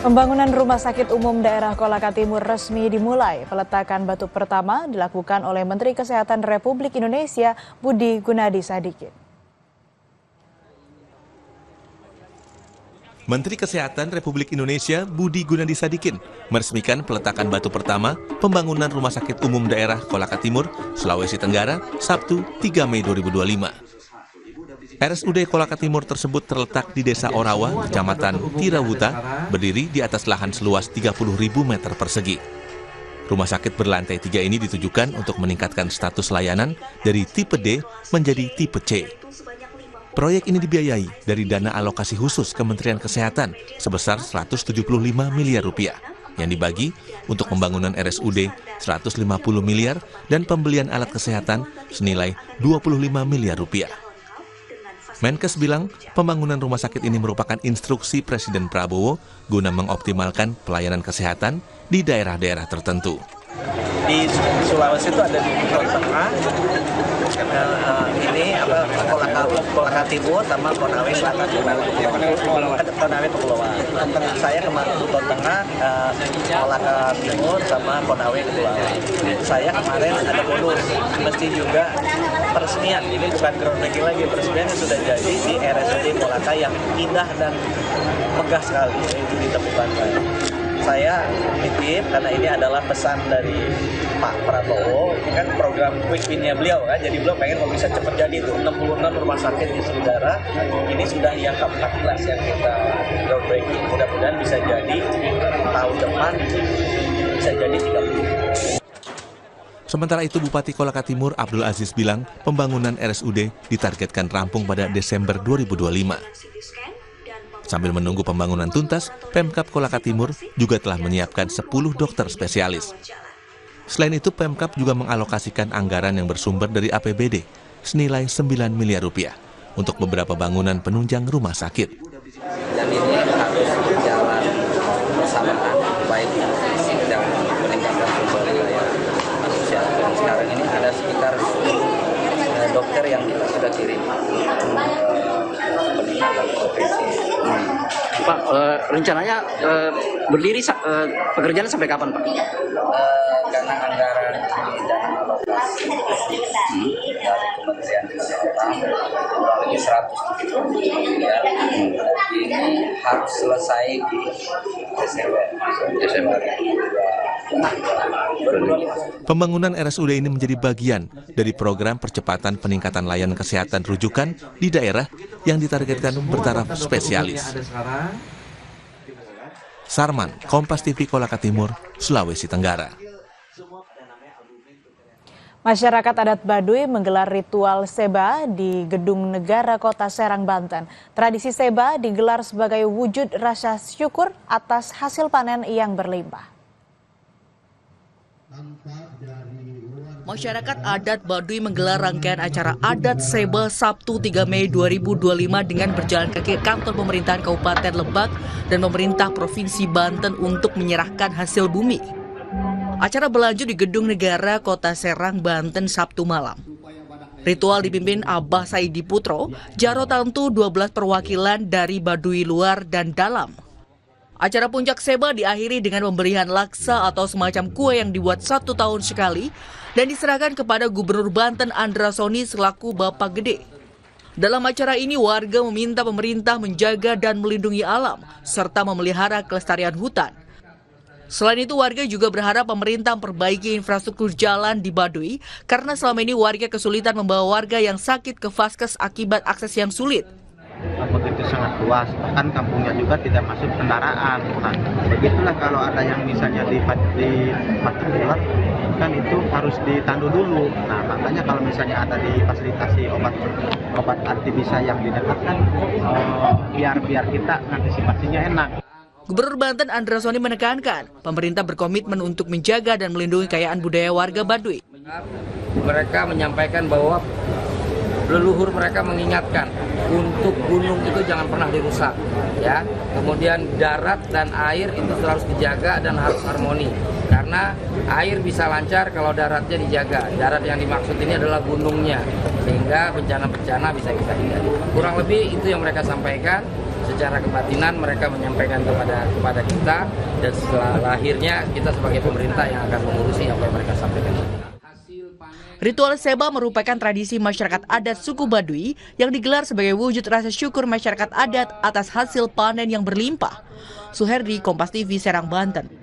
Pembangunan Rumah Sakit Umum Daerah Kolaka Timur resmi dimulai. Peletakan batu pertama dilakukan oleh Menteri Kesehatan Republik Indonesia Budi Gunadi Sadikin. Menteri Kesehatan Republik Indonesia Budi Gunadi Sadikin meresmikan peletakan batu pertama pembangunan Rumah Sakit Umum Daerah Kolaka Timur, Sulawesi Tenggara, Sabtu 3 Mei 2025. RSUD Kolaka Timur tersebut terletak di Desa Orawa, Kecamatan Tirawuta, berdiri di atas lahan seluas 30.000 meter persegi. Rumah sakit berlantai 3 ini ditujukan untuk meningkatkan status layanan dari tipe D menjadi tipe C. Proyek ini dibiayai dari dana alokasi khusus Kementerian Kesehatan sebesar 175 miliar rupiah yang dibagi untuk pembangunan RSUD 150 miliar dan pembelian alat kesehatan senilai 25 miliar rupiah. Menkes bilang pembangunan rumah sakit ini merupakan instruksi Presiden Prabowo guna mengoptimalkan pelayanan kesehatan di daerah-daerah tertentu. Di Sulawesi itu ada di Tengah, Kolaka Timur sama Konawe Selatan, Konawe Kepulauan. Saya kemarin ke Tengah, Kolaka Timur sama Konawe Kepulauan. Saya kemarin ada bonus, mesti juga peresmian. Ini bukan groundbreaking lagi, peresmian sudah jadi di RSUD Kolaka yang indah dan megah sekali itu ditemukan. Saya titip karena ini adalah pesan dari Pak Prabowo, ini kan program quick win-nya beliau kan, jadi beliau pengen kalau bisa cepat jadi itu 66 rumah sakit di Sudara, ini sudah yang ke-14 yang kita groundbreaking, mudah-mudahan bisa jadi tahun depan bisa jadi 30. Sementara itu Bupati Kolaka Timur Abdul Aziz bilang pembangunan RSUD ditargetkan rampung pada Desember 2025. Sambil menunggu pembangunan tuntas, Pemkab Kolaka Timur juga telah menyiapkan 10 dokter spesialis. Selain itu, Pemkab juga mengalokasikan anggaran yang bersumber dari APBD senilai 9 miliar rupiah untuk beberapa bangunan penunjang rumah sakit. Dan ini harus berjalan bersamaan, baik dalam meningkatkan sumber daya manusia. Dan sekarang ini ada sekitar dokter yang kita sudah kirim peningkatan provinsi. Pak, rencananya berdiri pekerjaan sampai kapan, Pak? Karena anggaran dan alokasi dari Kementerian Kesehatan kurang lebih 170 miliar, ini harus selesai di Desember. Pembangunan RSUD ini menjadi bagian dari program percepatan peningkatan layanan kesehatan rujukan di daerah yang ditargetkan bertaraf spesialis. Sarman, Kompas TV Kolaka Timur, Sulawesi Tenggara. Masyarakat adat Baduy menggelar ritual Seba di Gedung Negara Kota Serang, Banten. Tradisi Seba digelar sebagai wujud rasa syukur atas hasil panen yang berlimpah. Masyarakat adat Baduy menggelar rangkaian acara adat Seba Sabtu 3 Mei 2025 dengan berjalan kaki ke kantor pemerintahan Kabupaten Lebak dan pemerintah Provinsi Banten untuk menyerahkan hasil bumi. Acara berlanjut di Gedung Negara Kota Serang, Banten Sabtu malam. Ritual dipimpin Abah Saidi Putro, Jaro Tantu 12 perwakilan dari Baduy luar dan dalam. Acara puncak Seba diakhiri dengan pemberian laksa atau semacam kue yang dibuat 1 tahun sekali dan diserahkan kepada Gubernur Banten Andra Soni selaku Bapak Gede. Dalam acara ini warga meminta pemerintah menjaga dan melindungi alam serta memelihara kelestarian hutan. Selain itu warga juga berharap pemerintah memperbaiki infrastruktur jalan di Baduy karena selama ini warga kesulitan membawa warga yang sakit ke vaskes akibat akses yang sulit. Begitu sangat luas, bahkan kampungnya juga tidak masuk kendaraan. Nah, begitulah kalau ada yang misalnya di Batu Bulat, kan itu harus ditandu dulu. Nah, makanya kalau misalnya ada difasilitasi obat anti bisa yang didekatkan, biar kita antisipasinya enak. Gubernur Banten Andra Soni menekankan, pemerintah berkomitmen untuk menjaga dan melindungi kekayaan budaya warga Baduy. Mereka menyampaikan bahwa leluhur mereka mengingatkan untuk gunung itu jangan pernah dirusak, ya. Kemudian darat dan air itu harus dijaga dan harus harmoni. Karena air bisa lancar kalau daratnya dijaga. Darat yang dimaksud ini adalah gunungnya, sehingga bencana-bencana bisa kita hindari. Kurang lebih itu yang mereka sampaikan. secara kebatinan mereka menyampaikan kepada kita, dan setelah lahirnya kita sebagai pemerintah yang akan mengurusi apa yang mereka sampaikan. Ritual Seba merupakan tradisi masyarakat adat suku Baduy yang digelar sebagai wujud rasa syukur masyarakat adat atas hasil panen yang berlimpah. Suherdi, Kompas TV, Serang, Banten.